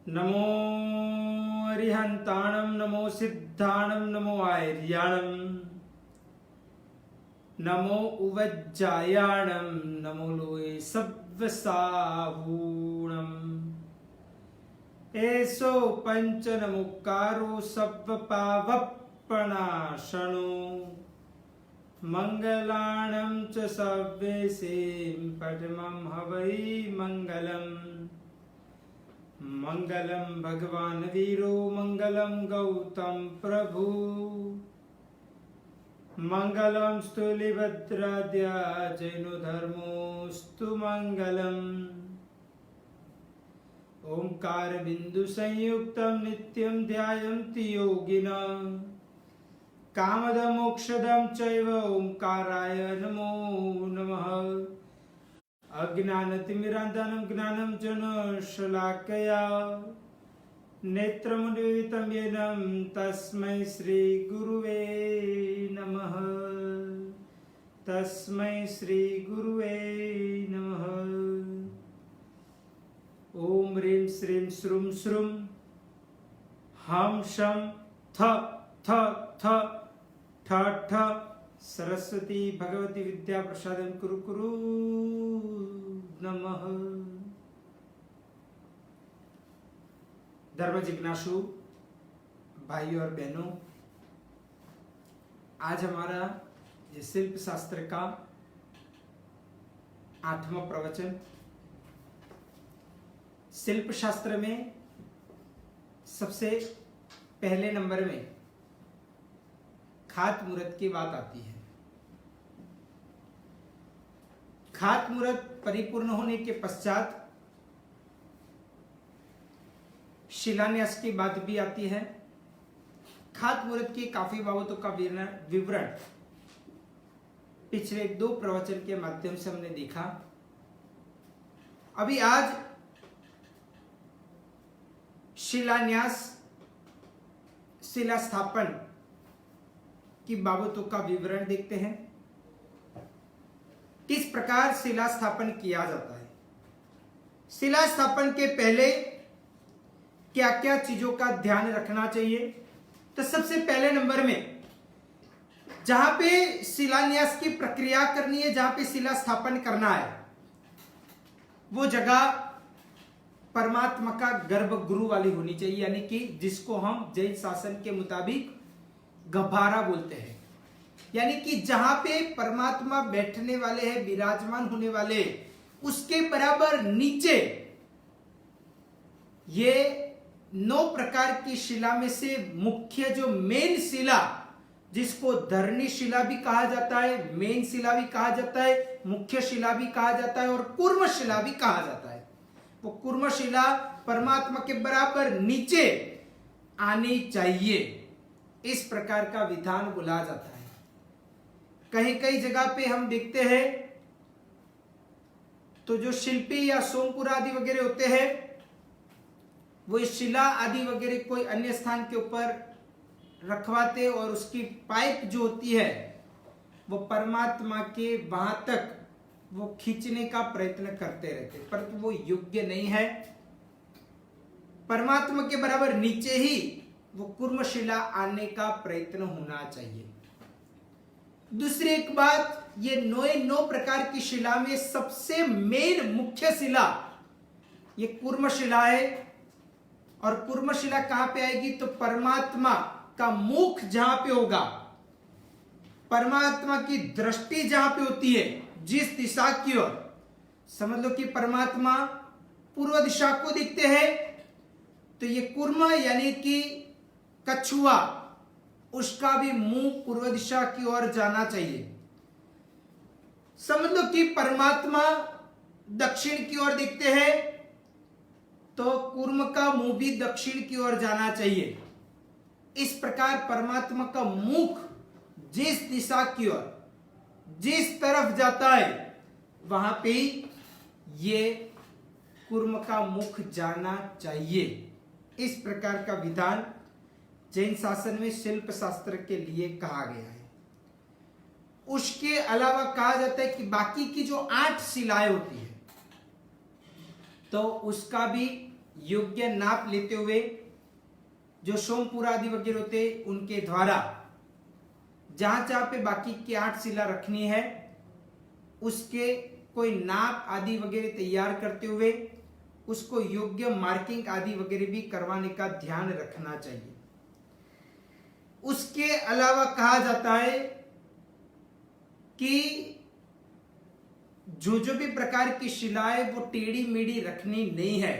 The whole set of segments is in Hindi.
नमो अरिहंताणं नमो सिद्धाणं नमो आर्याणं नमो उवज्जायाणं नमो लोये सव्वसाहूणम् एसो पंच नमुकारो सव्वपावप्पणाशनो मंगलाणं च सव्वेसें पठमं हवै मंगलम् मंगलम भगवान वीरो मंगलम गौतम प्रभु मंगलम स्तुलिभद्राद्या जैनो धर्मोस्तु मंगलम ओंकार बिंदु संयुक्तम नित्यं ध्यायन्ति योगिनः कामदं मोक्षदं चैव ओंकाराय नमो नमः अज्ञानतिमिरान्धनं ज्ञानं जनशलाकया नेत्रमुन्मीलितं येन तस्मै श्रीगुरुवे नमः। तस्मै श्रीगुरुवे नमः। ओम ह्रीं श्रीं श्रूं श्रूं हं शं थ थ थ ठ ठ सरस्वती भगवती विद्या प्रसादं कुरु कुरु नमः। धर्म जिज्ञासु भाइयों और बहनों, आज हमारा ये शिल्प शास्त्र का 8वां प्रवचन। शिल्प शास्त्र में सबसे पहले नंबर में खात मुहूर्त की बात आती है। खात मुहूर्त परिपूर्ण होने के पश्चात शिलान्यास की बात भी आती है। खात मुहूर्त की काफी बाबतों का विवरण पिछले 2 प्रवचन के माध्यम से हमने देखा। अभी आज शिलान्यास शिला स्थापन की बाबतों का विवरण देखते हैं। किस प्रकार शिला स्थापन किया जाता है, शिला स्थापन के पहले क्या क्या चीजों का ध्यान रखना चाहिए। तो सबसे पहले नंबर में जहां पे शिलान्यास की प्रक्रिया करनी है, जहां पे शिला स्थापन करना है, वो जगह परमात्मा का गर्भगृह वाली होनी चाहिए, यानी कि जिसको हम जैन शासन के मुताबिक गभारा बोलते हैं। यानी कि जहां पे परमात्मा बैठने वाले हैं, विराजमान होने वाले, उसके बराबर नीचे ये 9 प्रकार की शिला में से मुख्य जो मेन शिला, जिसको धरणी शिला भी कहा जाता है, मेन शिला भी कहा जाता है, मुख्य शिला भी कहा जाता है और कूर्म शिला भी कहा जाता है, वो कूर्म शिला परमात्मा के बराबर नीचे आनी चाहिए। इस प्रकार का विधान बोला जाता है। कहीं कई जगह पे हम देखते हैं तो जो शिल्पी या सोमपुर आदि वगैरह होते हैं, वो इस शिला आदि वगैरह कोई अन्य स्थान के ऊपर रखवाते और उसकी पाइप जो होती है वो परमात्मा के वहां तक वो खींचने का प्रयत्न करते रहते, परंतु वो योग्य नहीं है। परमात्मा के बराबर नीचे ही वो कूर्म शिला आने का प्रयत्न होना चाहिए। दूसरी एक बात, ये 9 प्रकार की शिला में सबसे मेन मुख्य शिला ये कूर्म शिला है। और कूर्म शिला कहां पे आएगी, तो परमात्मा का मुख जहां पे होगा, परमात्मा की दृष्टि जहां पे होती है, जिस दिशा की ओर, समझ लो कि परमात्मा पूर्व दिशा को दिखते हैं, तो ये कूर्म यानी कि कछुआ, उसका भी मुंह पूर्व दिशा की ओर जाना चाहिए। समझ लो कि परमात्मा दक्षिण की ओर दिखते हैं, तो कूर्म का मुंह भी दक्षिण की ओर जाना चाहिए। इस प्रकार परमात्मा का मुख जिस दिशा की ओर, जिस तरफ जाता है, वहां पे ये कूर्म का मुख जाना चाहिए। इस प्रकार का विधान जैन शासन में शिल्प शास्त्र के लिए कहा गया है। उसके अलावा कहा जाता है कि बाकी की जो 8 शिलाएं होती है, तो उसका भी योग्य नाप लेते हुए जो सोमपुर आदि वगैरह होते उनके द्वारा जहां जहां पे बाकी की 8 शिला रखनी है उसके कोई नाप आदि वगैरह तैयार करते हुए उसको योग्य मार्किंग आदि वगैरह भी करवाने का ध्यान रखना चाहिए। उसके अलावा कहा जाता है कि जो भी प्रकार की शिलाएं वो टेढ़ी मेढ़ी रखनी नहीं है,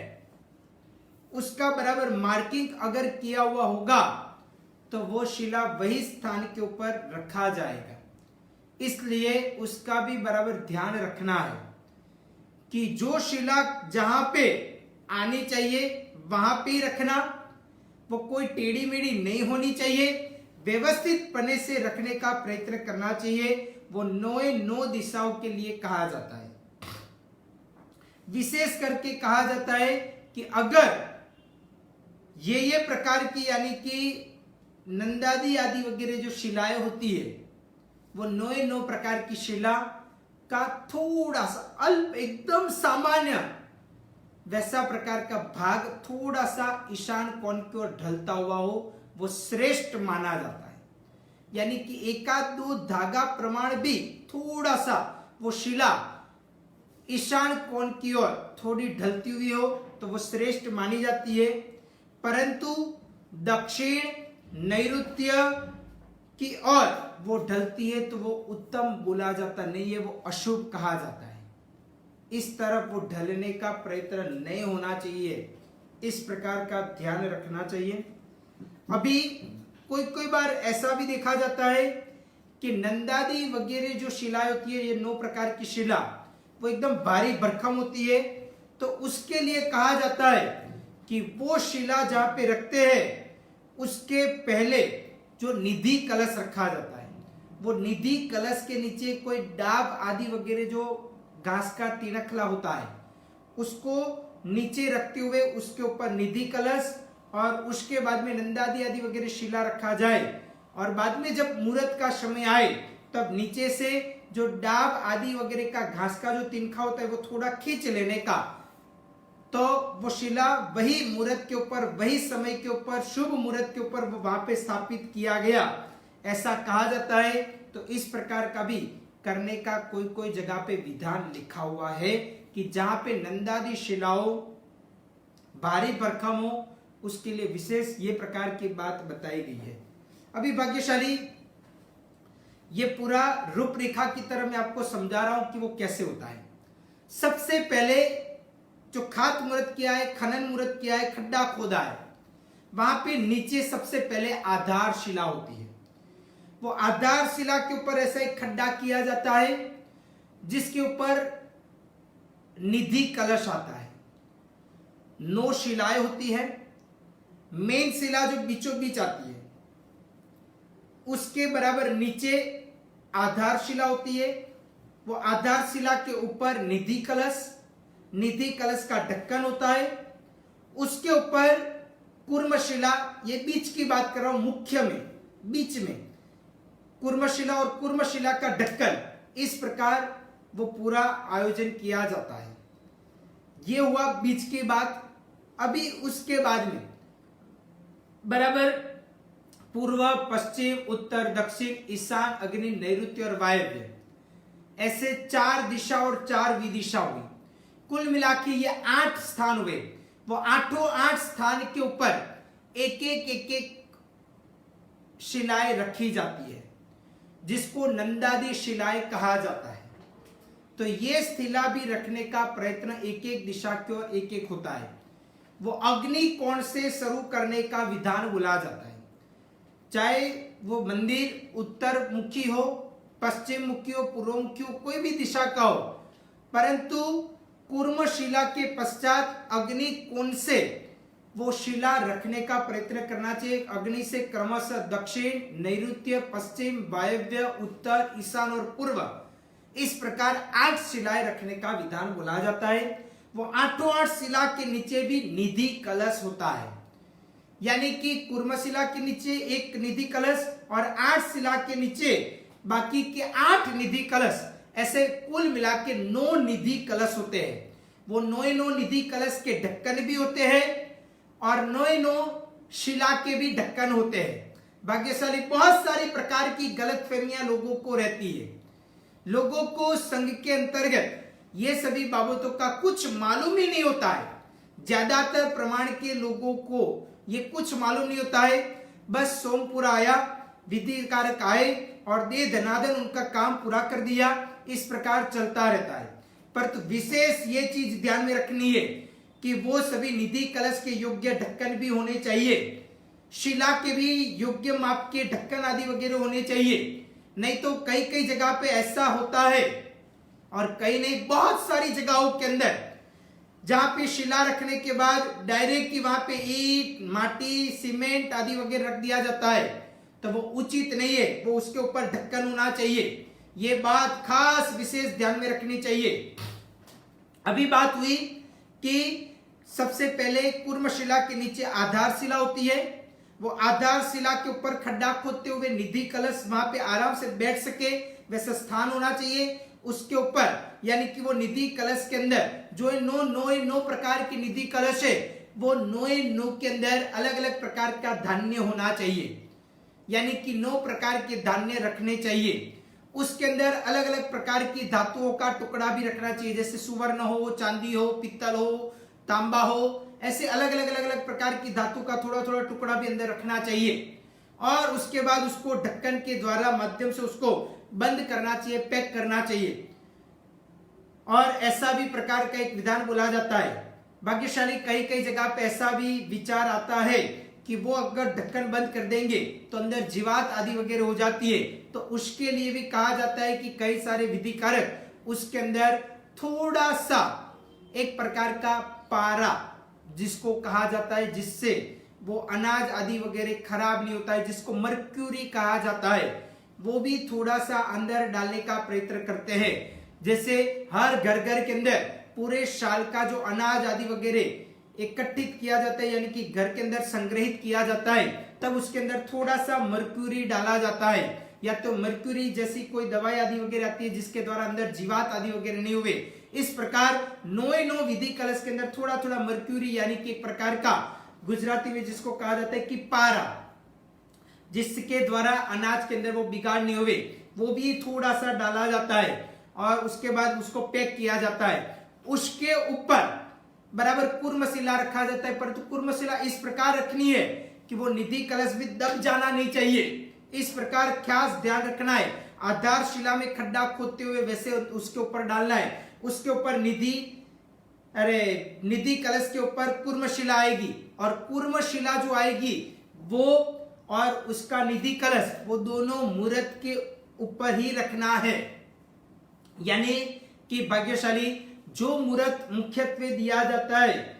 उसका बराबर मार्किंग अगर किया हुआ होगा तो वो शिला वही स्थान के ऊपर रखा जाएगा। इसलिए उसका भी बराबर ध्यान रखना है कि जो शिला जहां पे आनी चाहिए वहां पे ही रखना, वो कोई टेढ़ी मेढ़ी नहीं होनी चाहिए, व्यवस्थित पने से रखने का प्रयत्न करना चाहिए। वो 9 दिशाओं के लिए कहा जाता है। विशेष करके कहा जाता है कि अगर ये प्रकार की यानी कि नंदादी आदि वगैरह जो शिलाएं होती है वो 9 प्रकार की शिला का थोड़ा सा अल्प एकदम सामान्य वैसा प्रकार का भाग थोड़ा सा ईशान कोण की ओर ढलता हुआ हो वो श्रेष्ठ माना जाता है। यानी कि 1-2 धागा प्रमाण भी थोड़ा सा वो शिला ईशान कोण की ओर थोड़ी ढलती हुई हो तो वो श्रेष्ठ मानी जाती है। परंतु दक्षिण नैऋत्य की ओर वो ढलती है तो वो उत्तम बोला जाता नहीं है, वो अशुभ कहा जाता है। इस तरफ वो ढलने का प्रयत्न नहीं होना चाहिए, इस प्रकार का ध्यान रखना चाहिए। अभी कोई बार ऐसा भी देखा जाता है कि नंदादी वगैरह जो शिलाएं होती है, ये 9 प्रकार की शिला वो एकदम भारी भरकम होती है, तो उसके लिए कहा जाता है कि वो शिला जहां पे रखते हैं उसके पहले जो निधि कलश रखा जाता है, वो निधि कलश के नीचे कोई डाब आदि वगैरह जो घास का तिनखला होता है उसको नीचे रखते हुए उसके ऊपर निधि कलश और उसके बाद में नंदादी आदि वगैरह शिला रखा जाए, और बाद में जब मुहूर्त का समय आए तब नीचे से जो डाब आदि वगैरह का घास का जो तिनखा होता है वो थोड़ा खींच लेने का, तो वो शिला वही मुहूर्त के ऊपर वही समय के ऊपर शुभ मुहूर्त के ऊपर वो वहां पे स्थापित किया गया, ऐसा कहा जाता है। तो इस प्रकार का भी करने का कोई जगह पे विधान लिखा हुआ है कि जहां पे नंदादी शिलाओं भारी भरकम हो उसके लिए विशेष ये प्रकार की बात बताई गई है। अभी भाग्यशाली ये पूरा रूपरेखा की तरह मैं आपको समझा रहा हूं कि वो कैसे होता है। सबसे पहले जो खात मुहूर्त किया है, खनन मुहूर्त किया है, खड्डा खोदा है, वहां पे नीचे सबसे पहले आधार शिला होती है। वो आधार शिला के ऊपर ऐसा एक खड्डा किया जाता है जिसके ऊपर निधि कलश आता है। 9 शिलाएं होती है। मेन शिला जो बीचों बीच आती है उसके बराबर नीचे आधार शिला होती है। वो आधार शिला के ऊपर निधि कलश का ढक्कन होता है। उसके ऊपर कुर्मशिला, ये बीच की बात कर रहा हूं, मुख्य में बीच में कुर्मशिला और कुर्मशिला का ढक्कन, इस प्रकार वो पूरा आयोजन किया जाता है। ये हुआ बीच की बात। अभी उसके बाद में बराबर पूर्व, पश्चिम, उत्तर, दक्षिण, ईशान, अग्नि, नैऋत्य और वायव्य, ऐसे 4 दिशा और 4 विदिशा हुई। कुल मिला के ये 8 स्थान हुए। वो 8 स्थान के ऊपर एक शिलाएं रखी जाती है जिसको नंदादी शिलाएं कहा जाता है। तो ये शिला भी रखने का प्रयत्न एक दिशा की ओर एक होता है। वो अग्नि कोण से शुरू करने का विधान बोला जाता है। चाहे वो मंदिर उत्तर मुखी हो, पश्चिम मुखी हो, पूर्व मुखी हो, कोई भी दिशा का हो, परंतु कूर्म शिला के पश्चात अग्नि कोण से वो शिला रखने का प्रयत्न करना चाहिए। अग्नि से क्रमशः दक्षिण, नैऋत्य, पश्चिम, वायव्य, उत्तर, ईशान और पूर्व, इस प्रकार 8 शिलाएं रखने का विधान बोला जाता है। वो 8 शिला के नीचे भी निधि कलश होता है, यानी कि कूर्म शिला के नीचे एक निधि कलश और 8 शिला के नीचे बाकी के 8 निधि कलश, ऐसे कुल मिला के 9 निधि कलश होते हैं। वो 9 निधि कलश के ढक्कन भी होते हैं और 9 शिला के भी ढक्कन होते हैं। भाग्यशाली बहुत सारी प्रकार की गलतफहमियां लोगों को रहती है। लोगों को संघ के अंतर्गत ये सभी बाबतों का कुछ मालूम ही नहीं होता है। ज्यादातर प्रमाण के लोगों को ये कुछ मालूम नहीं होता है। बस सोमपुरा आया, विधि कारक आए और दे धनादन उनका काम पूरा कर दिया, इस प्रकार चलता रहता है। परंतु विशेष ये चीज ध्यान में रखनी है कि वो सभी निधि कलश के योग्य ढक्कन भी होने चाहिए, शिला के भी योग्य माप के ढक्कन आदि वगैरह होने चाहिए। नहीं तो कई कई जगह पे ऐसा होता है और कई नहीं बहुत सारी जगहों के अंदर जहां पे शिला रखने के बाद डायरेक्ट वहां पे ईंट, माटी, सीमेंट आदि वगैरह रख दिया जाता है, तो वो उचित नहीं है। वो उसके ऊपर ढक्कन होना चाहिए। ये बात खास विशेष ध्यान में रखनी चाहिए। अभी बात हुई कि सबसे पहले कुर्मशिला के नीचे आधारशिला होती है। वो आधारशिला के ऊपर खड्डा खोदते हुए निधि कलश वहां पे आराम से बैठ सके वैसा स्थान होना चाहिए। उसके ऊपर यानी कि वो निधि कलश के अंदर जो 9 प्रकार की निधि कलश है, वो 9 के अंदर अलग अलग प्रकार का धान्य होना चाहिए, यानी कि 9 प्रकार के धान्य रखने चाहिए। उसके अंदर अलग अलग प्रकार की धातुओं का टुकड़ा भी रखना चाहिए, जैसे सुवर्ण हो, चांदी हो, पित्तल हो, तांबा हो, ऐसे अलग अलग प्रकार की धातु का थोड़ा थोड़ा टुकड़ा भी अंदर रखना चाहिए। और उसके बाद उसको ढक्कन के द्वारा माध्यम से उसको बंद करना चाहिए, पैक करना चाहिए। और ऐसा भी प्रकार का एक विधान बोला जाता है। भाग्यशाली कई कई जगह पे ऐसा भी विचार आता है कि वो अगर ढक्कन बंद कर देंगे तो अंदर जीवात आदि वगैरह हो जाती है, तो उसके लिए भी कहा जाता है कि कई सारे विधि कारक उसके अंदर थोड़ा सा एक प्रकार का पारा जिसको कहा जाता है, जिससे वो अनाज आदि वगैरह खराब नहीं होता है, जिसको मर्क्यूरी कहा जाता है, वो भी थोड़ा सा अंदर डालने का प्रयत्न करते हैं। जैसे हर घर घर के अंदर पूरे साल का जो अनाज आदि वगैरह इकट्ठित किया जाता है, यानी कि घर के अंदर संग्रहित किया जाता है, तब उसके अंदर थोड़ा सा मर्क्यूरी डाला जाता है। या तो मर्क्यूरी जैसी कोई दवाई आदि वगैरह आती है जिसके द्वारा अंदर जीवात आदि वगैरह नहीं हुए। इस प्रकार 9 विधि कलश के अंदर थोड़ा थोड़ा मर्क्यूरी यानी कि एक प्रकार का गुजराती में जिसको कहा जाता है कि पारा, जिसके द्वारा अनाज के अंदर वो बिगाड़ नहीं हुए, वो भी थोड़ा सा डाला जाता है और उसके बाद उसको पैक किया जाता है। उसके ऊपर बराबर कुर्मशिला रखा जाता है, परंतु कुर्मशिला इस प्रकार रखनी है कि वो निधि कलश भी दब जाना नहीं चाहिए। इस प्रकार खास ध्यान रखना है। आधारशिला में खड्डा खोदते हुए वैसे उसके ऊपर डालना है। उसके ऊपर निधि कलश के ऊपर कुर्मशिला आएगी और कुर्मशिला जो आएगी वो और उसका निधि कलश वो दोनों मूर्त के ऊपर ही रखना है। यानी कि भाग्यशाली जो मूर्त मुख्यत्वे दिया जाता है,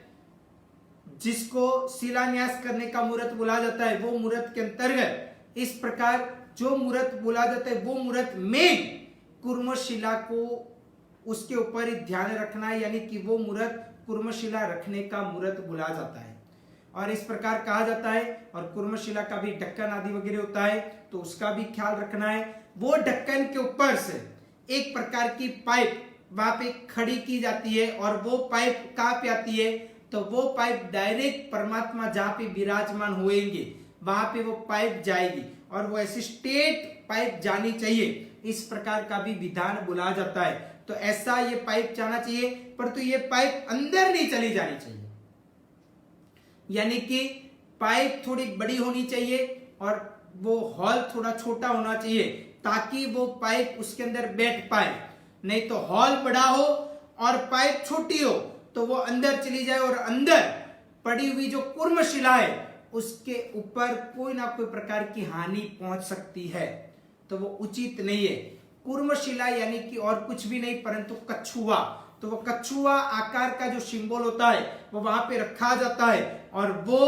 जिसको शिलान्यास करने का मूर्त बोला जाता है, वो मूर्त के अंतर्गत इस प्रकार जो मूर्त बोला जाता है वो मूर्त में कुर्मशिला को उसके ऊपर ही ध्यान रखना है, यानी कि वो मूर्त कुर्मशिला रखने का मूर्त बोला जाता है और इस प्रकार कहा जाता है। और कुर्मशिला का भी ढक्कन आदि वगैरह होता है, तो उसका भी ख्याल रखना है। वो ढक्कन के ऊपर से एक प्रकार की पाइप वहां पे खड़ी की जाती है और वो पाइप कहां पे आती है, तो वो पाइप डायरेक्ट परमात्मा जहां पे विराजमान होंगे वहां पे वो पाइप जाएगी और वो ऐसी स्ट्रेट पाइप जानी चाहिए। इस प्रकार का भी विधान बोला जाता है। तो ऐसा ये पाइप जाना चाहिए, परंतु ये पाइप अंदर नहीं चली जानी चाहिए, यानी कि पाइप थोड़ी बड़ी होनी चाहिए और वो हॉल थोड़ा छोटा होना चाहिए ताकि वो पाइप उसके अंदर बैठ पाए। नहीं तो हॉल बड़ा हो और पाइप छोटी हो तो वो अंदर चली जाए और अंदर पड़ी हुई जो कुर्मशिला है उसके ऊपर कोई ना कोई प्रकार की हानि पहुंच सकती है, तो वो उचित नहीं है। कुर्मशिला यानी कि और कुछ भी नहीं परंतु कछुआ, तो वो कछुआ आकार का जो सिंबल होता है वो वहां पे रखा जाता है और वो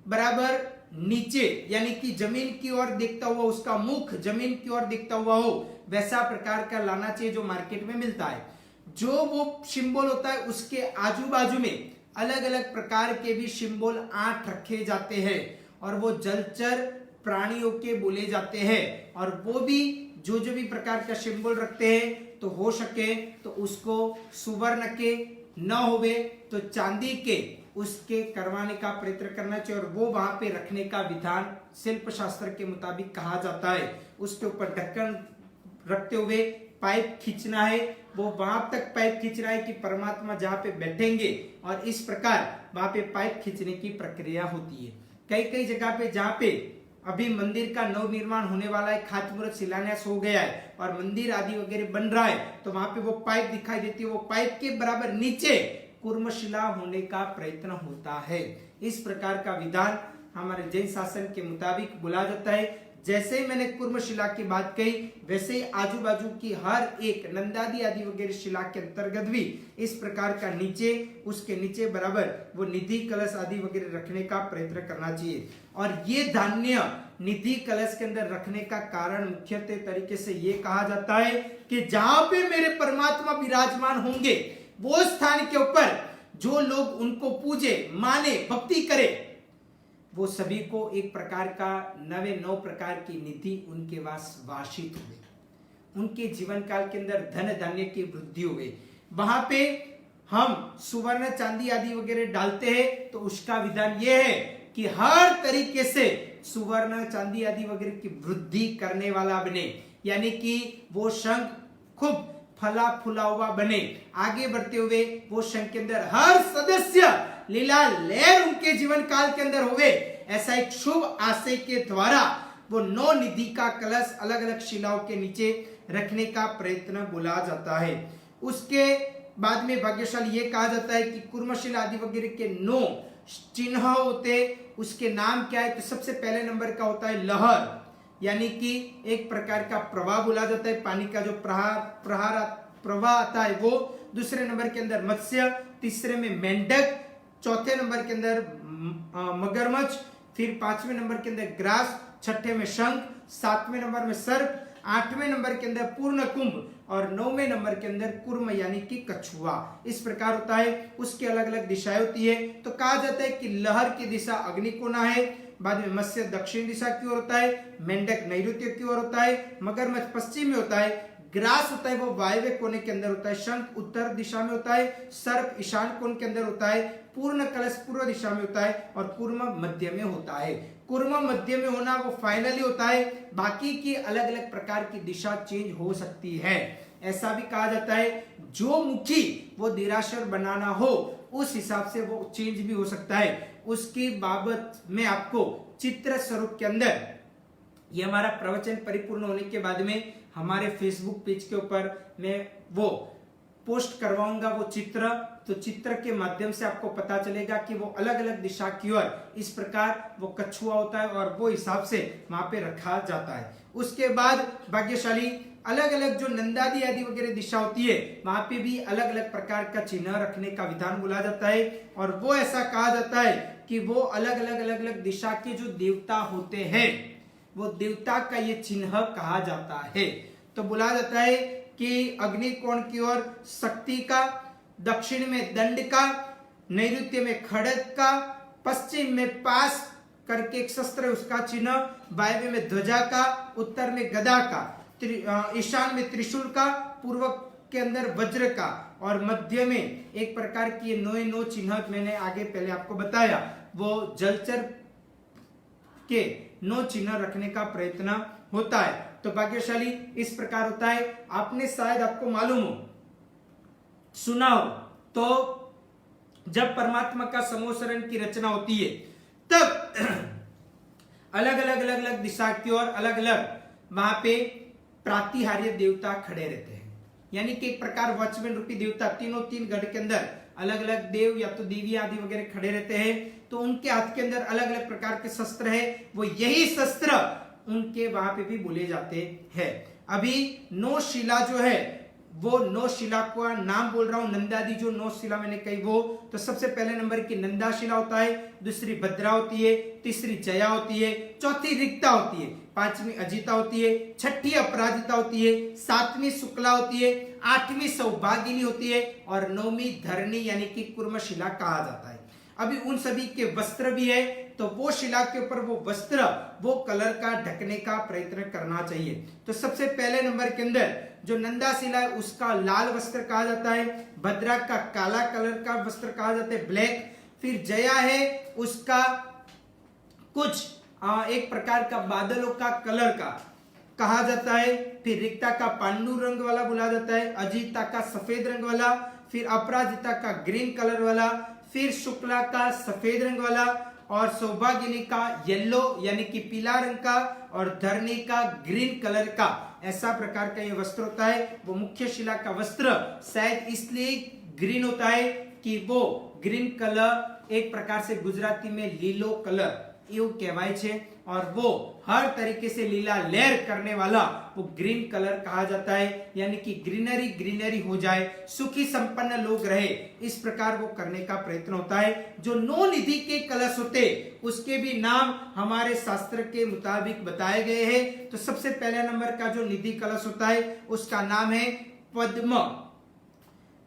बराबर नीचे यानी कि जमीन की ओर देखता हुआ, उसका मुख जमीन की ओर देखता हुआ हो, वैसा प्रकार का लाना चाहिए जो मार्केट में मिलता है। जो वो सिंबल होता है उसके आजू बाजू में अलग अलग प्रकार के भी सिंबल 8 रखे जाते हैं और वो जलचर प्राणियों के बोले जाते हैं और वो भी जो भी प्रकार का सिंबल रखते हैं तो हो सके तो उसको सुवर्ण के न होवे तो चांदी के उसके करवाने का प्रयत्न करना चाहिए और वो वहां पे रखने का विधान शिल्प शास्त्र के मुताबिक कहा जाता है। उसके ऊपर ढक्कन रखते हुए पाइप खींचना है, वो वहां तक पाइप खींचना है कि परमात्मा जहां पे बैठेंगे, और इस प्रकार वहां पे पाइप खींचने की प्रक्रिया होती है। कई कई जगह पे जहां पे अभी मंदिर का नव निर्माण होने वाला है, खातमुहूर्त शिलान्यास हो गया है और मंदिर आदि वगैरह बन रहा है, तो वहां पे वो पाइप दिखाई देती है, वो पाइप के बराबर नीचे कूर्मशिला होने का प्रयत्न होता है। इस प्रकार का विधान हमारे जैन शासन के मुताबिक बोला जाता है। जैसे ही मैंने कूर्मशिला की बात कही, वैसे ही आजू बाजू की हर एक नंदादी आदि वगैरह शिला के अंतर्गत भी इस प्रकार का नीचे, उसके नीचे बराबर वो निधि कलश आदि वगैरह रखने का प्रयत्न करना चाहिए। और ये धान्य निधि कलश के अंदर रखने का कारण मुख्यतः तरीके से ये कहा जाता है कि जहां पे मेरे परमात्मा विराजमान होंगे, वो स्थान के ऊपर जो लोग उनको पूजे, माने, भक्ति करे, वो सभी को एक प्रकार का 9 प्रकार की निधि उनके पास वासित हुए, उनके जीवन काल के अंदर धन धान्य की वृद्धि हुए। वहां पे हम सुवर्ण चांदी आदि वगैरह डालते हैं, तो उसका विधान यह है कि हर तरीके से सुवर्ण चांदी आदि वगैरह की वृद्धि करने वाला बने, यानी कि वो शंख खूब फला फुला हुआ बने। आगे बढ़ते हुए वो शंख के अंदर हर सदस्य लीला लहर उनके जीवन काल के अंदर होवे, ऐसा एक शुभ आशय के द्वारा वो 9 निधि का कलश अलग अलग शिलाओं के नीचे रखने का प्रयत्न बोला जाता है। उसके बाद में भाग्यशाली ये कहा जाता है कि कूर्मशिला आदि वगैरह के 9 चिन्ह होते, उसके नाम क्या है? तो सबसे पहले नंबर का होता है लहर, यानी कि एक प्रकार का प्रवाह बोला जाता है, पानी का जो प्रवाह आता है वो। दूसरे नंबर के अंदर मत्स्य, तीसरे में मेंढक, चौथे नंबर के अंदर मगरमच्छ, फिर 5वें नंबर के अंदर ग्रास, 6ठे में शंख, 7वें नंबर में सर्प, 8वें नंबर के अंदर पूर्ण कुंभ और 9वें नंबर के अंदर कुर्म यानी कि कछुआ। इस प्रकार होता है। उसकी अलग अलग दिशाएं होती है। तो कहा जाता है कि लहर की दिशा अग्निकोणा है, बाद में मत्स्य दक्षिण दिशा की ओर होता है, मेंढक नैऋत्य की ओर होता है, मगरमच्छ पश्चिम में होता है, ग्रास होता है वो वायव्य कोने के अंदर होता है, शंख उत्तर दिशा में होता है, सर्प ईशान कोण के अंदर होता है, पूर्ण कलश पूर्व दिशा में होता है और कुर्म मध्य में होता है। कुर्म मध्य में होना वो फाइनली होता है, बाकी की अलग अलग प्रकार की दिशा चेंज हो सकती है। ऐसा भी कहा जाता है जो मुखी वो देरासर बनाना हो उस हिसाब से वो चेंज भी हो सकता है। उसकी बाबत में आपको चित्र स्वरूप के अंदर ये हमारा प्रवचन परिपूर्ण होने के बाद में हमारे फेसबुक पेज के ऊपर मैं वो पोस्ट करवाऊंगा वो चित्र, तो चित्र के माध्यम से आपको पता चलेगा कि वो अलग अलग दिशा की ओर इस प्रकार वो कछुआ होता है और वो हिसाब से वहां पे रखा जाता है। उसके बाद भाग्यशाली अलग अलग जो नंदादी आदि वगैरह दिशा होती है वहां पे भी अलग अलग प्रकार का चिन्ह रखने का विधान बोला जाता है और वो ऐसा कहा जाता है कि वो अलग अलग दिशा के जो देवता होते हैं वो देवता का ये चिन्ह कहा जाता है। तो बोला जाता है कि अग्निकोण की ओर शक्ति का, दक्षिण में दंड का, नैऋत्य में खड़ग का, पश्चिम में पास करके एक शस्त्र उसका चिन्ह, वायव्य में ध्वजा का, उत्तर में गदा का, ईशान में त्रिशूल का, पूर्व के अंदर वज्र का और मध्य में एक प्रकार की 9 चिन्ह मैंने आगे पहले आपको बताया वो जलचर के 9 चिन्ह रखने का प्रयत्न होता है। तो भाग्यशाली इस प्रकार होता है। आपने शायद आपको मालूम हो, सुना हो, तो जब परमात्मा का समोसरण की रचना होती है तब अलग अलग दिशा की ओर अलग अलग वहां पे प्रातिहार्य देवता खड़े रहते हैं, यानी कि एक प्रकार वॉचमैन रूपी देवता तीन गढ़ के अंदर अलग अलग देव या तो देवी आदि वगैरह खड़े रहते हैं। तो उनके हाथ के अंदर अलग अलग प्रकार के शस्त्र है, वो यही शस्त्र उनके वहां पे भी बोले जाते हैं। अभी 9 शिला जो है वो 9 शिला का नाम बोल रहा हूं, नंदादी जो 9 शिला मैंने कही वो, तो सबसे पहले नंबर की नंदा शिला होता है, दूसरी भद्रा होती है, तीसरी जया होती है, चौथी रिक्ता होती है, 5वीं अजिता होती है, 6ठी अपराजिता होती है, 7वीं शुक्ला होती है, 8वीं सौभागिनी होती है और 9वीं धरणी यानी कि कूर्मशिला कहा जाता है। अभी उन सभी के वस्त्र भी है, तो वो शिला के ऊपर वो वस्त्र वो कलर का ढकने का प्रयत्न करना चाहिए। तो सबसे पहले नंबर के अंदर जो नंदा शिला है उसका लाल वस्त्र कहा जाता है, भद्रा का काला कलर का वस्त्र कहा जाता है, ब्लैक। फिर जया है उसका कुछ एक प्रकार का बादलों का कलर का कहा जाता है। फिर रिक्ता का पांडु रंग वाला बोला जाता है, अजिता का सफेद रंग वाला, फिर अपराजिता का ग्रीन कलर वाला, फिर शुक्ला का सफेद रंग वाला, और सौभागिनी का येलो यानी कि पीला रंग का, और धरणी का ग्रीन कलर का। ऐसा प्रकार का ये वस्त्र होता है। वो मुख्य शिला का वस्त्र शायद इसलिए ग्रीन होता है कि वो ग्रीन कलर एक प्रकार से गुजराती में लीलो कलर એવું કહેવાય છે, और वो हर तरीके से लीला लहर करने वाला वो ग्रीन कलर कहा जाता है, यानी कि ग्रीनरी ग्रीनरी हो जाए, सुखी संपन्न लोग रहे, इस प्रकार वो करने का प्रयत्न होता है। जो 9 निधि के कलश होते उसके भी नाम हमारे शास्त्र के मुताबिक बताए गए हैं। तो सबसे पहले नंबर का जो निधि कलश होता है उसका नाम है पद्म,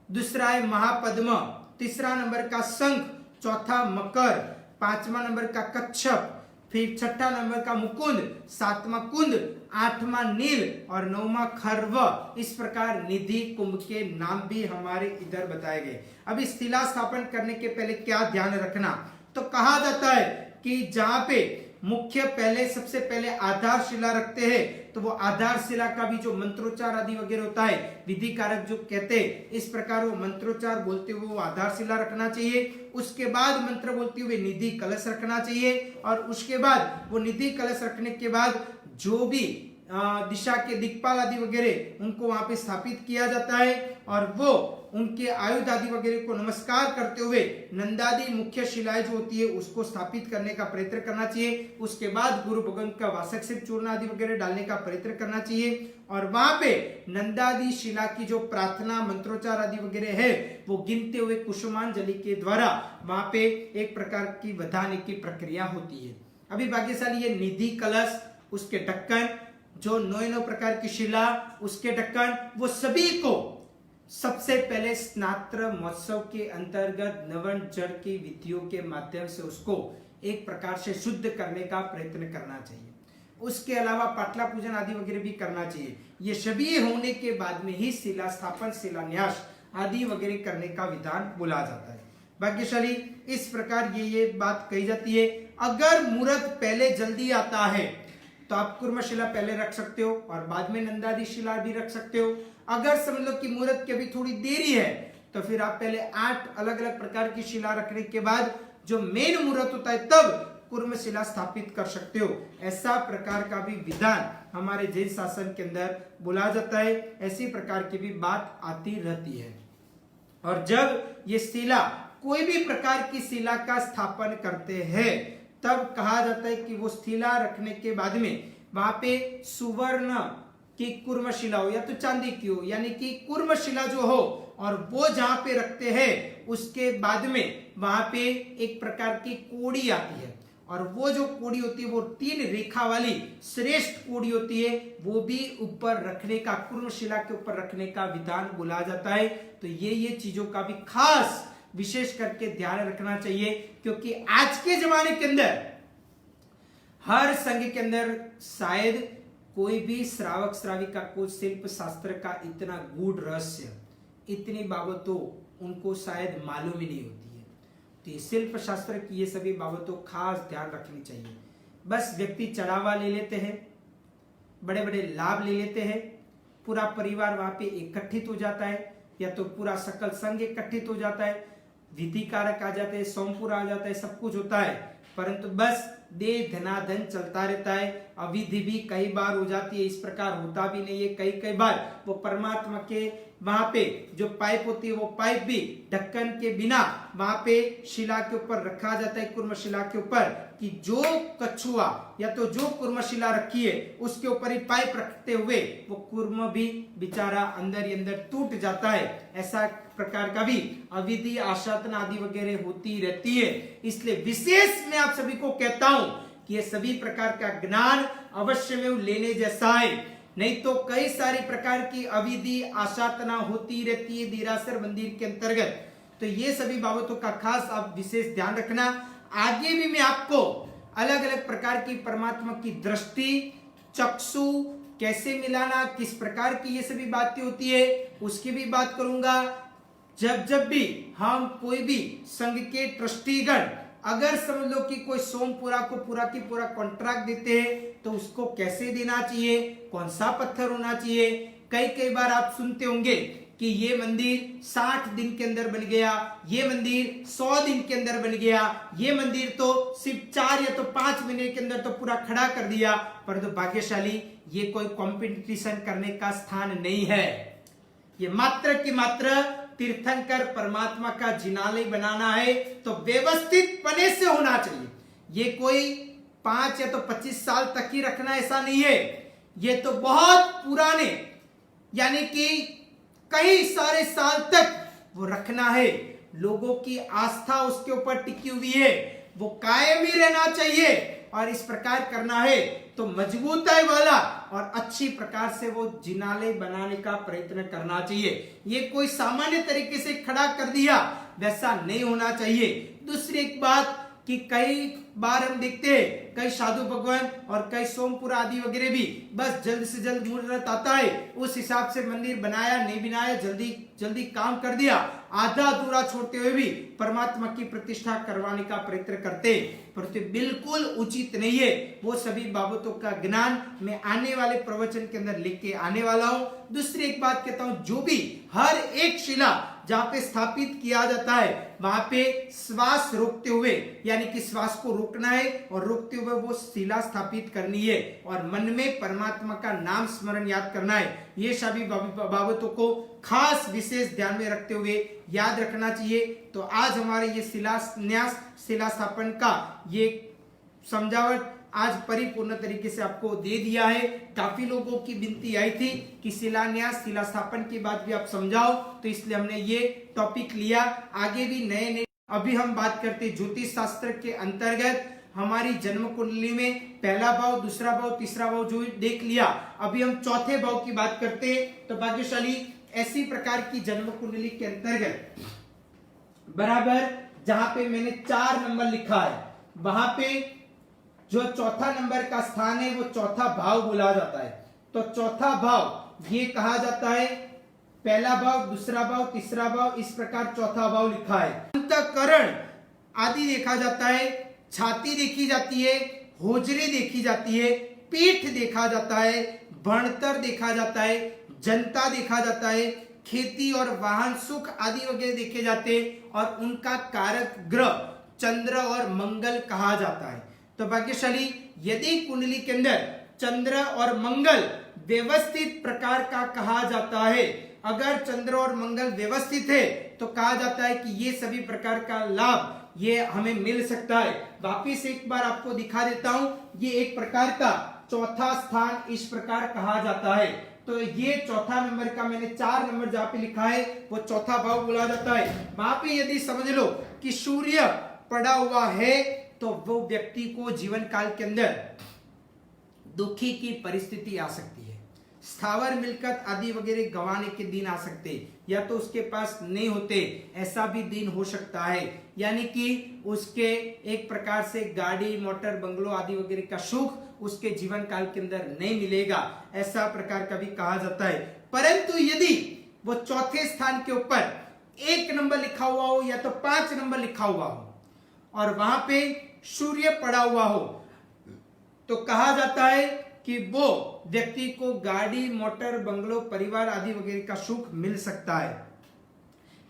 दूसरा है महापद्म, तीसरा नंबर का शंख, चौथा मकर, पांचवा नंबर का कच्छप, फिर छठा नंबर का मुकुंद, सातवां कुंद, आठवां नील और नौवां खर्व। इस प्रकार निधि कुंभ के नाम भी हमारे इधर बताए गए। अभी शिला स्थापन करने के पहले क्या ध्यान रखना, तो कहा जाता है कि जहां पे मुख्य पहले सबसे पहले आधार शिला रखते हैं, तो वो आधार शिला का भी जो मंत्रोच्चार आदि वगैरह होता है, विधि कारक जो कहते हैं, इस प्रकार वो मंत्रोच्चार बोलते हुए वो आधार शिला रखना चाहिए। उसके बाद मंत्र बोलते हुए निधि कलश रखना चाहिए, और उसके बाद वो निधि कलश रखने के बाद जो भी दिशा के दिक्पाल आदि वगैरह उनको वहां पे स्थापित किया जाता है, और वो उनके आयुध आदि वगैरह को नमस्कार करते हुए नंदादि मुख्य शिलाएं जो होती है उसको स्थापित करने का प्रयत्न करना चाहिए। उसके बाद गुरु भगवान का वासक से चूर्ण आदि वगैरह डालने का प्रयत्न करना चाहिए, और वहां पे नंदादि शिला की जो प्रार्थना मंत्रोच्चार आदि वगैरह है वो गिनते हुए कुसुमांजलि के द्वारा वहां पे एक प्रकार की वधाने की प्रक्रिया होती है। अभी भाग्यशाली ये निधि कलश, उसके ढक्कन, जो 9 प्रकार की शिला, उसके ढक्कन, वो सभी को सबसे पहले स्नात्र महोत्सव के अंतर्गत नवन जड़ की विधियों के माध्यम से उसको एक प्रकार से शुद्ध करने का प्रयत्न करना चाहिए। उसके अलावा पाटला पूजन आदि वगैरह भी करना चाहिए। ये सभी होने के बाद में ही शिला स्थापन, शिलान्यास आदि वगैरह करने का विधान बोला जाता है। भाग्यशाली इस प्रकार ये बात कही जाती है। अगर मुहूर्त पहले जल्दी आता है तो आप कुर्म शिला पहले रख सकते हो और बाद में नंदादि शिला भी रख सकते हो। अगर समझ लो कि मुहूर्त की अभी थोड़ी देरी है तो फिर आप पहले 8 अलग अलग प्रकार की शिला रखने के बाद जो मेन मुहूर्त होता है तब कुर्म शिला स्थापित कर सकते हो। ऐसा प्रकार का भी विधान हमारे जैन शासन के अंदर बोला जाता है। ऐसी प्रकार की भी बात आती रहती है। और जब ये शिला, कोई भी प्रकार की शिला का स्थापन करते हैं तब कहा जाता है कि वो शिला रखने के बाद में वहां पे सुवर्ण की कुर्म शिला हो या तो चांदी की हो, यानी कि कुर्म शिला जो हो, और वो जहां पे रखते हैं उसके बाद में वहां पे एक प्रकार की कोड़ी आती है, और वो जो कोड़ी होती है वो 3 रेखा वाली श्रेष्ठ कोड़ी होती है, वो भी ऊपर रखने का, कुर्म शिला के ऊपर रखने का विधान बोला जाता है। तो ये चीजों का भी खास विशेष करके ध्यान रखना चाहिए, क्योंकि आज के जमाने के अंदर हर संघ के अंदर शायद कोई भी श्रावक श्राविका को शिल्प शास्त्र का इतना गूढ़ रहस्य, इतनी बाबतों उनको शायद मालूम ही नहीं होती है। तो ये शिल्प शास्त्र की ये सभी बाबतों खास ध्यान रखनी चाहिए। बस व्यक्ति चढ़ावा ले लेते हैं, बड़े बड़े लाभ ले लेते हैं, पूरा परिवार वहां पे इकट्ठित हो जाता है, या तो पूरा सकल संघ इकट्ठित हो जाता है, विधि कारक आ जाते हैं, सोमपुर आ जाता है, सब कुछ होता है, परंतु बस दे धनाधन चलता रहता है। अविधि भी कई बार हो जाती है, इस प्रकार होता भी नहीं है। कई बार वो परमात्मा के वहां पे जो पाइप होती है वो पाइप भी ढक्कन के बिना वहां पे शिला के ऊपर रखा जाता है, कुर्म शिला के ऊपर, कि जो कछुआ या तो जो कुर्म शिला रखी है उसके ऊपर ही पाइप रखते हुए वो कुर्म भी बेचारा अंदर ही अंदर टूट जाता है। ऐसा प्रकार का भी अविधि आशातन आदि वगैरह होती रहती है। इसलिए विशेष मैं आप सभी को कहता हूं कि ये सभी प्रकार का ज्ञान अवश्य में लेने जैसा है, नहीं तो कई सारी प्रकार की अविधि आशातना होती रहती है देरासर मंदिर के अंतर्गत। तो ये सभी बाबतों का खास आप विशेष ध्यान रखना। आगे भी मैं आपको अलग अलग प्रकार की परमात्मा की दृष्टि, चक्षु कैसे मिलाना, किस प्रकार की ये सभी बातें होती है उसकी भी बात करूंगा। जब जब भी हम कोई भी संघ के ट्रस्टीगण अगर समझ लो कि कोई सोमपुरा को पूरा की पूरा कॉन्ट्रैक्ट देते हैं तो उसको कैसे देना चाहिए, कौन सा पत्थर होना चाहिए। कई बार आप सुनते होंगे कि ये मंदिर 60 दिन के अंदर बन गया, ये मंदिर 100 दिन के अंदर बन गया, ये मंदिर तो सिर्फ 4 या तो 5 महीने के अंदर तो पूरा खड़ा कर दिया। परंतु भाग्यशाली ये कोई कंपटीशन करने का स्थान नहीं है। ये मात्र की मात्र तीर्थंकर परमात्मा का जिनालय बनाना है तो व्यवस्थित पने से होना चाहिए। ये कोई 5 या तो 25 साल तक ही रखना ऐसा नहीं है। ये तो बहुत पुराने यानी कि कई सारे साल तक वो रखना है। लोगों की आस्था उसके ऊपर टिकी हुई है, वो कायम ही रहना चाहिए। और इस प्रकार करना है तो मजबूताई वाला और अच्छी प्रकार से वो जिनालय बनाने का प्रयत्न करना चाहिए। ये कोई सामान्य तरीके से खड़ा कर दिया वैसा नहीं होना चाहिए। दूसरी एक बात कि कई बार हम देखते हैं कई साधु भगवान और कई सोमपुरा आदि वगैरह भी बस जल्द से जल्द मुहूर्त आता है उस हिसाब से मंदिर बनाया नहीं बनाया, जल्दी जल्दी काम कर दिया, आधा अधूरा छोड़ते हुए भी परमात्मा की प्रतिष्ठा करवाने का प्रयत्न करते, परंतु बिल्कुल उचित नहीं है। वो सभी बाबतों का ज्ञान मैं आने वाले प्रवचन के अंदर लिख के आने वाला हूं। दूसरी एक बात कहता हूं, जो भी हर एक शिला जहां पे स्थापित किया जाता है वहां पे श्वास रोकते हुए यानी कि श्वास को रोकना है और रोकते हुए वो शिला स्थापित करनी है और मन में परमात्मा का नाम स्मरण याद करना है। ये सभी बाबतों को खास विशेष ध्यान में रखते हुए याद रखना चाहिए। तो आज हमारे ये शिलान्यास शिला स्थापन का ये समझावट आज परिपूर्ण तरीके से आपको दे दिया है। काफी लोगों की विनती आई थी कि शिलान्यास शिला स्थापन की बात भी आप समझाओ, तो इसलिए हमने ये टॉपिक लिया। आगे भी नए नए अभी हम बात करते ज्योतिष शास्त्र के अंतर्गत हमारी जन्म कुंडली में पहला भाव, दूसरा भाव, तीसरा भाव जो देख लिया, अभी हम चौथे भाव की बात करते हैं। तो भाग्यशाली ऐसी प्रकार की जन्म कुंडली के अंतर्गत बराबर जहां पे मैंने 4 नंबर लिखा है वहां पे जो चौथा नंबर का स्थान है वो चौथा भाव बोला जाता है। तो चौथा भाव ये कहा जाता है पहला भाव, दूसरा भाव, तीसरा भाव, इस प्रकार चौथा भाव लिखा है। अंतःकरण आदि देखा जाता है, छाती देखी जाती है, होजरी देखी जाती है, पीठ देखा जाता है, भणतर देखा जाता है, जनता देखा जाता है, खेती और वाहन सुख आदि वगैरह देखे जाते हैं और उनका कारक ग्रह चंद्र और मंगल कहा जाता है। तो भाग्यशाली यदि कुंडली के अंदर चंद्र और मंगल व्यवस्थित प्रकार का कहा जाता है, अगर चंद्र और मंगल व्यवस्थित है तो कहा जाता है कि ये सभी प्रकार का लाभ ये हमें मिल सकता है। वापिस एक बार आपको दिखा देता हूं, ये एक प्रकार का चौथा स्थान इस प्रकार कहा जाता है। तो ये चौथा नंबर का मैंने 4 नंबर जहां पे लिखा है वो चौथा भाव बोला जाता है। वहां पे यदि समझ लो कि सूर्य पड़ा हुआ है तो वो व्यक्ति को जीवन काल के अंदर दुखी की परिस्थिति आ सकती है, स्थावर मिलकत आदि वगैरह गंवाने के दिन आ सकते, या तो उसके पास नहीं होते ऐसा भी दिन हो सकता है, यानी कि उसके एक प्रकार से गाड़ी मोटर बंगलो आदि वगैरह का सुख उसके जीवन काल के अंदर नहीं मिलेगा, ऐसा प्रकार का भी कहा जाता है। परंतु यदि वो चौथे स्थान के ऊपर 1 नंबर लिखा हुआ हो या तो 5 नंबर लिखा हुआ हो और वहां पे सूर्य पड़ा हुआ हो तो कहा जाता है कि वो व्यक्ति को गाड़ी मोटर बंगलो परिवार आदि वगैरह का सुख मिल सकता है।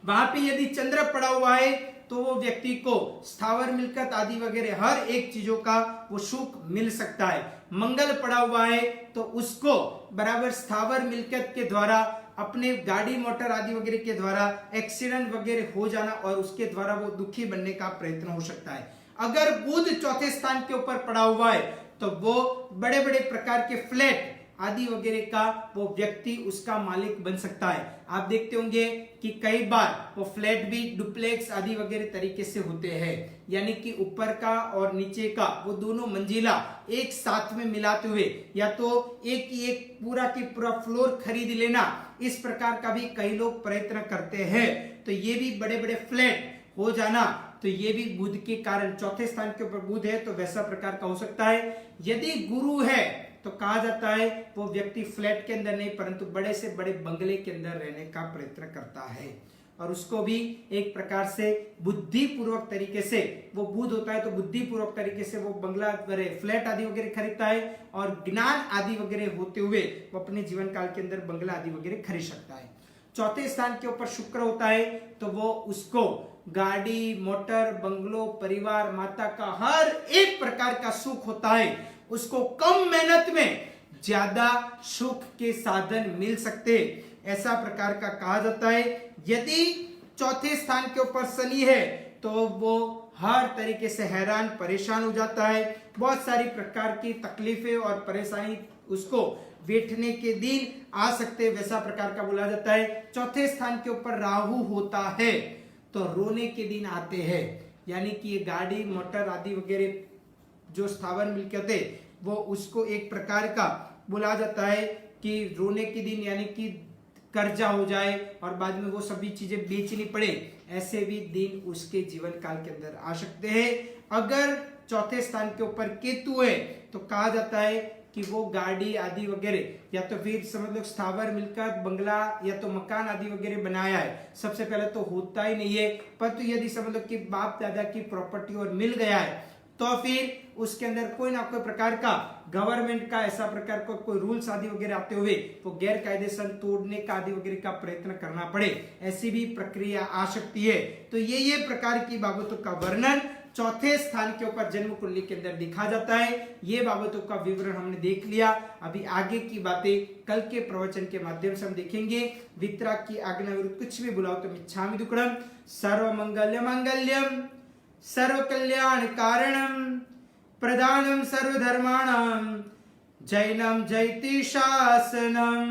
वहां पे यदि चंद्र पड़ा हुआ है तो वो व्यक्ति को स्थावर मिलकत आदि वगैरह हर एक चीजों का वो सुख मिल सकता है। मंगल पड़ा हुआ है तो उसको बराबर स्थावर मिलकत के द्वारा अपने गाड़ी मोटर आदि वगैरह के द्वारा एक्सीडेंट वगैरह हो जाना और उसके द्वारा वो दुखी बनने का प्रयत्न हो सकता है। अगर बुध चौथे स्थान के ऊपर पड़ा हुआ है तो वो बड़े बड़े प्रकार के फ्लैट आदि वगैरह का वो व्यक्ति उसका मालिक बन सकता है। आप देखते होंगे कि कई बार वो फ्लैट भी डुप्लेक्स आदि वगैरह तरीके से होते हैं, यानी कि ऊपर का और नीचे का वो दोनों मंजिला एक साथ में मिलाते हुए या तो एक ही एक पूरा की पूरा फ्लोर खरीद लेना, इस प्रकार का भी कई लोग प्रयत्न करते हैं। तो ये भी बड़े बड़े फ्लैट हो जाना, तो ये भी बुध के कारण, चौथे स्थान के ऊपर बुध है तो वैसा प्रकार का हो सकता है। यदि गुरु है तो कहा जाता है वो व्यक्ति फ्लैट के अंदर नहीं परंतु बड़े से बड़े बंगले के अंदर रहने का प्रयत्न करता है। और उसको भी एक प्रकार से बुद्धिपूर्वक तरीके से, वो बुध होता है तो बुद्धिपूर्वक तरीके से वो बंगला वगैरह फ्लैट आदि वगैरह खरीदता है और ज्ञान आदि वगैरह होते हुए वो अपने जीवन काल के अंदर बंगला आदि वगैरह खरीद सकता है। चौथे स्थान के ऊपर शुक्र होता है तो वो उसको गाड़ी, मोटर, बंगलो, परिवार, माता का हर एक प्रकार का सुख होता है। उसको कम मेहनत में ज्यादा सुख के साधन मिल सकते, ऐसा प्रकार का कहा जाता है। यदि चौथे स्थान के ऊपर शनि है तो वो हर तरीके से हैरान परेशान हो जाता है, बहुत सारी प्रकार की तकलीफें और परेशानी उसको बैठने के दिन आ सकते, वैसा प्रकार का बोला जाता है। चौथे स्थान के ऊपर राहु होता है तो रोने के दिन आते हैं, यानी कि ये गाड़ी, मोटर आदि वगैरह जो स्थावर मिलकत है वो उसको एक प्रकार का बोला जाता है कि रोने के दिन, यानी कि कर्जा हो जाए और बाद में वो सभी चीजें बेचनी पड़े, ऐसे भी दिन उसके जीवन काल के अंदर आ सकते हैं। अगर चौथे स्थान के ऊपर केतु है तो कहा जाता है कि वो गाड़ी आदि वगैरह या तो फिर समझ लो स्थावर मिलकर बंगला या तो मकान आदि वगैरह बनाया है, सबसे पहले तो होता ही नहीं है, परंतु यदि समझ लो कि बाप दादा की प्रॉपर्टी और मिल गया है तो फिर उसके अंदर कोई ना कोई प्रकार का गवर्नमेंट का ऐसा प्रकार का कोई रूल्स आदि वगैरह आते हुए वो गैर कायदेसर तोड़ने का आदि वगैरह का प्रयत्न करना पड़े, ऐसी भी प्रक्रिया आ सकती है। तो ये प्रकार की बाबतों का वर्णन चौथे स्थान के ऊपर जन्म कुंडली के अंदर दिखा जाता है। ये बाबतों का विवरण हमने देख लिया। अभी आगे की बातें कल के प्रवचन के माध्यम से हम देखेंगे। वितराग की आज्ञा विरुद्ध कुछ भी बुलाओ तो इच्छामि दुक्कडम। सर्व मंगल्य मांगल्यम सर्व कल्याण कारणम प्रधानम सर्वधर्माणाम जैनम जयति शासनम।